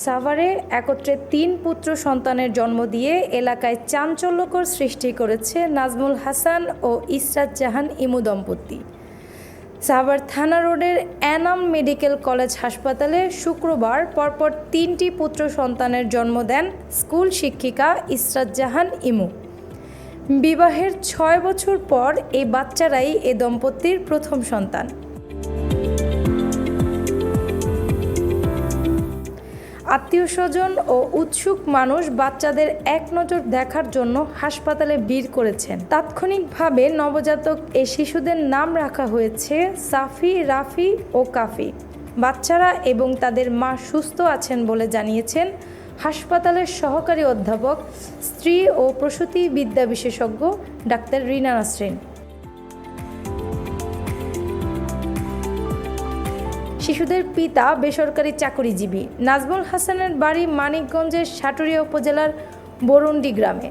সাভারে একত্রে ৩ পুত্র সন্তানের জন্ম দিয়ে এলাকায় চাঞ্চল্যকর সৃষ্টি করেছে নাজমুল হাসান ও ইসরাত জাহান ইমু দম্পতি। সাভার থানা রোডের এনাম মেডিকেল কলেজ হাসপাতালে শুক্রবার পরপর ৩টি পুত্র সন্তানের জন্ম দেন স্কুল শিক্ষিকা ইসরাত জাহান ইমু। বিবাহের ৬ বছর পর এই বাচ্চারাই এ দম্পতির প্রথম সন্তান। আত্মীয়স্বজন ও উৎসুক মানুষ বাচ্চাদের এক নজর দেখার জন্য হাসপাতালে ভিড় করেছেন। তাৎক্ষণিকভাবে নবজাতক এই শিশুদের নাম রাখা হয়েছে সাফি, রাফি ও কাফি। বাচ্চারা এবং তাদের মা সুস্থ আছেন বলে জানিয়েছেন হাসপাতালের সহকারী অধ্যাপক, স্ত্রী ও প্রসূতি বিদ্যা বিশেষজ্ঞ ডাক্তার রিনা নাসরিন। শিশুদের পিতা বেসরকারি চাকরিজীবী। নাজমুল হাসানের বাড়ি মানিকগঞ্জের সাটুরিয়া উপজেলার বরুন্ডি গ্রামে।